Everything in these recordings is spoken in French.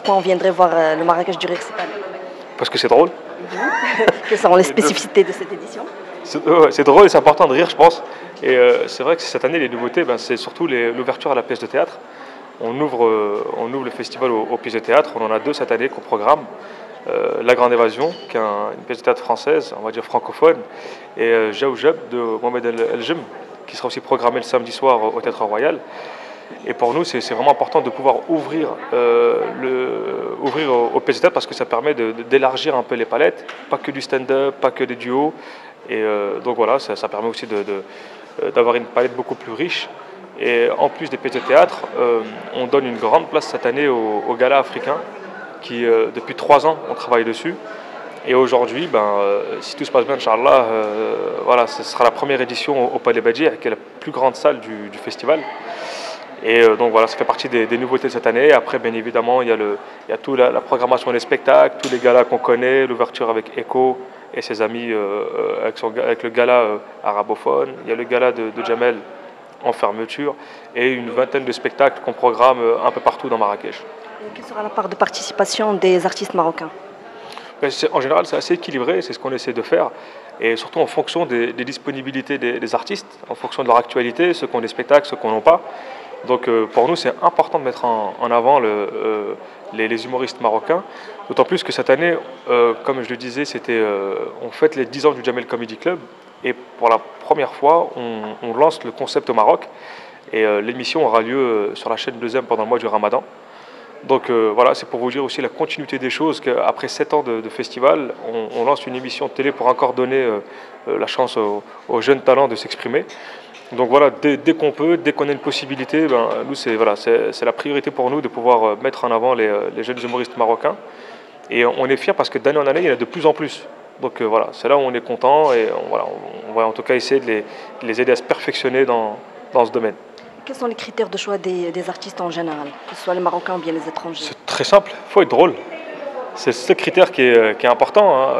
pourquoi on viendrait voir le Marrakech du Rire cette année? Parce que c'est drôle. Quelles sont les spécificités de cette édition? C'est drôle et c'est important de rire, je pense. Et c'est vrai que cette année, les nouveautés, c'est surtout l'ouverture à la pièce de théâtre. On ouvre le festival aux pièces de théâtre. On en a deux cette année qu'on programme. La Grande Évasion, qui est une pièce de théâtre française, on va dire francophone, et Jaoujab de Mohamed El Jem, qui sera aussi programmé le samedi soir au Théâtre Royal. Et pour nous, c'est vraiment important de pouvoir ouvrir aux pièces de théâtre parce que ça permet d'élargir un peu les palettes, pas que du stand-up, pas que des duos. Et donc voilà, ça permet aussi d'avoir une palette beaucoup plus riche. Et en plus des pièces de théâtre, on donne une grande place cette année au Gala africain, qui depuis 3 ans, on travaille dessus. Et aujourd'hui, si tout se passe bien, Inch'Allah, voilà, ce sera la première édition au Palais Badji, qui est la plus grande salle du festival. Et donc voilà, ça fait partie des nouveautés de cette année. Après, bien évidemment, il y a toute la programmation des spectacles, tous les galas qu'on connaît, l'ouverture avec Echo et ses amis avec le gala arabophone. Il y a le gala de Jamel en fermeture et une vingtaine de spectacles qu'on programme un peu partout dans Marrakech. Et quelle sera la part de participation des artistes marocains? En général, c'est assez équilibré, c'est ce qu'on essaie de faire. Et surtout en fonction des disponibilités des artistes, en fonction de leur actualité, ceux qui ont des spectacles, ceux qui n'en ont pas. Donc pour nous, c'est important de mettre en avant les humoristes marocains. D'autant plus que cette année, comme je le disais, on fête les 10 ans du Jamel Comedy Club. Et pour la première fois, on lance le concept au Maroc. Et l'émission aura lieu sur la chaîne 2M pendant le mois du Ramadan. Donc voilà, c'est pour vous dire aussi la continuité des choses, qu'après 7 ans de festival, on lance une émission de télé pour encore donner la chance aux jeunes talents de s'exprimer. Donc voilà, dès qu'on peut, dès qu'on a une possibilité, nous c'est la priorité pour nous de pouvoir mettre en avant les jeunes humoristes marocains. Et on est fiers parce que d'année en année, il y en a de plus en plus. Donc voilà, c'est là où on est content et on va en tout cas essayer de les aider à se perfectionner dans ce domaine. Quels sont les critères de choix des artistes en général, que ce soit les Marocains ou bien les étrangers? C'est très simple, il faut être drôle. C'est ce critère qui est important, hein.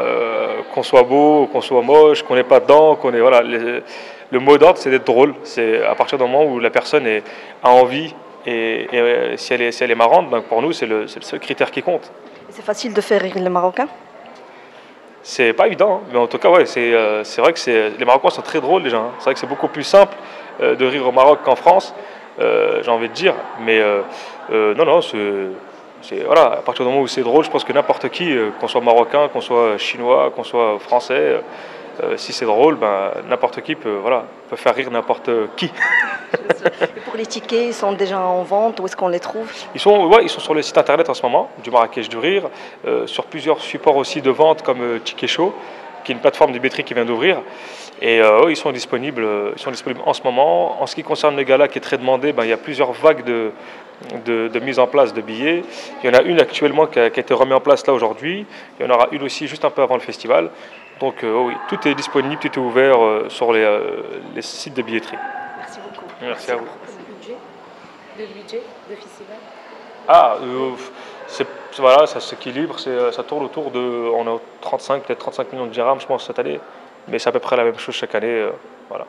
Qu'on soit beau, qu'on soit moche, qu'on n'ait pas de dents, qu'on ait, voilà, le mot d'ordre c'est d'être drôle. C'est à partir du moment où la personne a envie et si elle est marrante, pour nous c'est le seul critère qui compte. C'est facile de faire rire les Marocains? C'est pas évident, hein, mais en tout cas ouais, c'est vrai que les Marocains sont très drôles déjà, hein. C'est vrai que c'est beaucoup plus simple de rire au Maroc qu'en France, j'ai envie de dire, mais non, voilà, à partir du moment où c'est drôle, je pense que n'importe qui, qu'on soit marocain, qu'on soit chinois, qu'on soit français, si c'est drôle, n'importe qui peut faire rire n'importe qui. Et pour les tickets, ils sont déjà en vente, où est-ce qu'on les trouve? Ils sont sur le site internet en ce moment, du Marrakech du Rire, sur plusieurs supports aussi de vente comme Ticket Show, qui est une plateforme de billetterie qui vient d'ouvrir. Et ils sont disponibles en ce moment. En ce qui concerne le gala qui est très demandé, il y a plusieurs vagues de mise en place de billets. Il y en a une actuellement qui a été remise en place là aujourd'hui. Il y en aura une aussi juste un peu avant le festival. Donc oui, tout est disponible, tout est ouvert sur les sites de billetterie. Merci beaucoup. Merci à vous. Le budget de festival? Voilà, ça s'équilibre, ça tourne autour de, on a peut-être 35 millions de dirhams, je pense, cette année. Mais c'est à peu près la même chose chaque année. Voilà.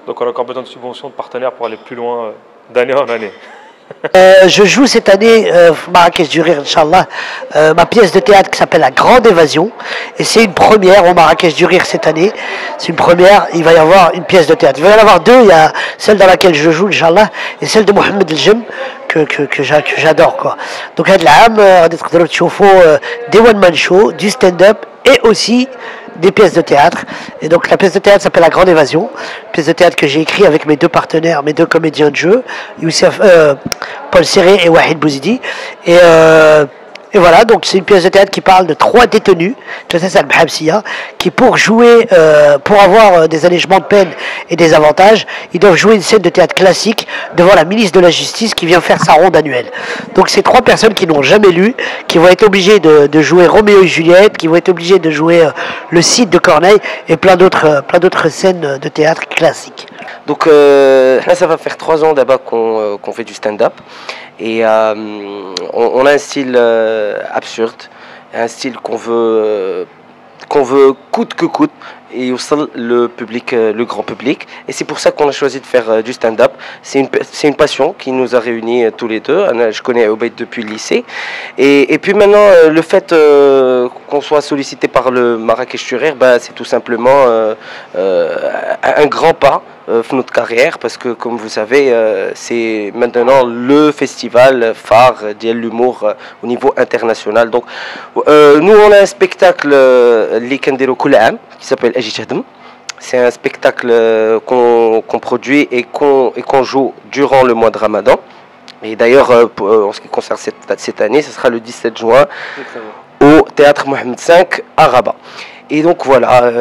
Donc on a encore besoin de subventions, de partenaires pour aller plus loin d'année en année. Je joue cette année Marrakech du Rire, Inch'Allah, ma pièce de théâtre qui s'appelle La Grande Évasion. Et c'est une première au Marrakech du Rire cette année. C'est une première, il va y avoir une pièce de théâtre. Il va y en avoir deux, il y a celle dans laquelle je joue, Inch'Allah, et celle de Mohamed El Jem, que j'adore, quoi. Donc, il y a de l'âme, des one-man show, du stand-up et aussi des pièces de théâtre. Et donc la pièce de théâtre s'appelle La Grande Évasion, pièce de théâtre que j'ai écrit avec mes deux partenaires, mes deux comédiens de jeu, Youssef, Paul Serré et Wahid Bouzidi. Et voilà, donc c'est une pièce de théâtre qui parle de 3 détenus, qui pour jouer, pour avoir des allègements de peine et des avantages, ils doivent jouer une scène de théâtre classique devant la ministre de la Justice qui vient faire sa ronde annuelle. Donc c'est 3 personnes qui n'ont jamais lu, qui vont être obligées de jouer Roméo et Juliette, qui vont être obligées de jouer le Cid de Corneille et plein d'autres scènes de théâtre classiques. Donc là ça va faire 3 ans d'abord qu'on fait du stand-up. Et on a un style absurde, un style qu'on veut coûte que coûte. et يوصل le grand public. Et c'est pour ça qu'on a choisi de faire du stand-up. C'est une passion qui nous a réunis tous les deux. Je connais Obeid depuis le lycée. Et puis maintenant, le fait qu'on soit sollicité par le Marrakech Rire, bah, c'est tout simplement un grand pas dans notre carrière, parce que comme vous savez, c'est maintenant le festival phare de l'humour au niveau international. Donc nous on a un spectacle qui s'appelle Aji Tahdem. C'est un spectacle qu'on produit et qu'on joue durant le mois de Ramadan. Et d'ailleurs, en ce qui concerne cette année, ce sera le 17 juin au théâtre Mohamed V à Rabat. Et donc voilà,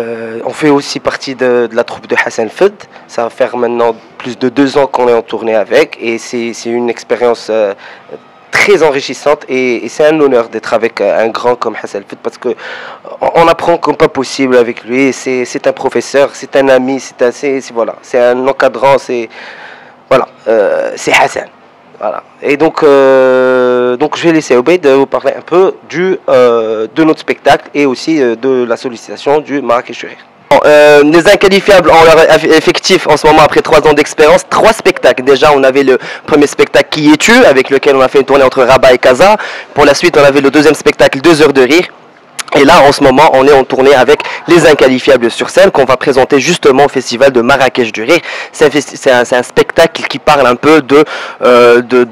on fait aussi partie de la troupe de Hassan Fed. Ça va faire maintenant plus de 2 ans qu'on est en tournée avec, et c'est une expérience très enrichissante, et c'est un honneur d'être avec un grand comme Hassan Fed, parce que on apprend comme pas possible avec lui. C'est un professeur, c'est un ami, c'est un encadrant, voilà, c'est Hassan. Voilà. Et donc je vais laisser Obeid vous parler un peu de notre spectacle et aussi de la sollicitation du Marrakech Rire. Les inqualifiables ont leur effectif en ce moment après 3 ans d'expérience. 3 spectacles. Déjà, on avait le premier spectacle Qui es-tu, avec lequel on a fait une tournée entre Rabat et Casa. Pour la suite, on avait le deuxième spectacle 2 heures de rire. Et là, en ce moment, on est en tournée avec les Inqualifiables sur scène, qu'on va présenter justement au festival de Marrakech du Rire. C'est un spectacle qui parle un peu de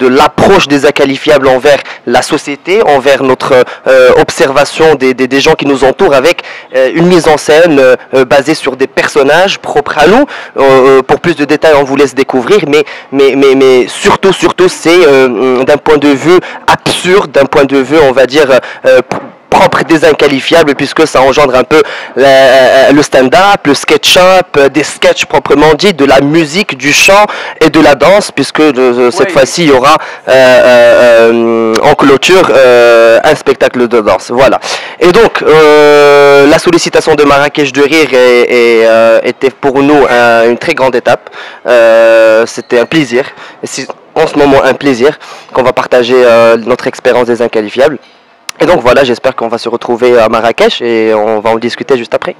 l'approche des Inqualifiables envers la société, envers notre observation des gens qui nous entourent, avec une mise en scène basée sur des personnages propres à nous. Pour plus de détails, on vous laisse découvrir, mais surtout, c'est d'un point de vue absurde, d'un point de vue, on va dire, propre des Inqualifiables, puisque ça engendre un peu le stand-up, le sketch-up, des sketchs proprement dit, de la musique, du chant et de la danse, puisque cette fois-ci il y aura en clôture un spectacle de danse. Voilà. Et donc la sollicitation de Marrakech du Rire était pour nous une très grande étape. C'était un plaisir. C'est en ce moment un plaisir qu'on va partager notre expérience des Inqualifiables. Et donc voilà, j'espère qu'on va se retrouver à Marrakech et on va en discuter juste après.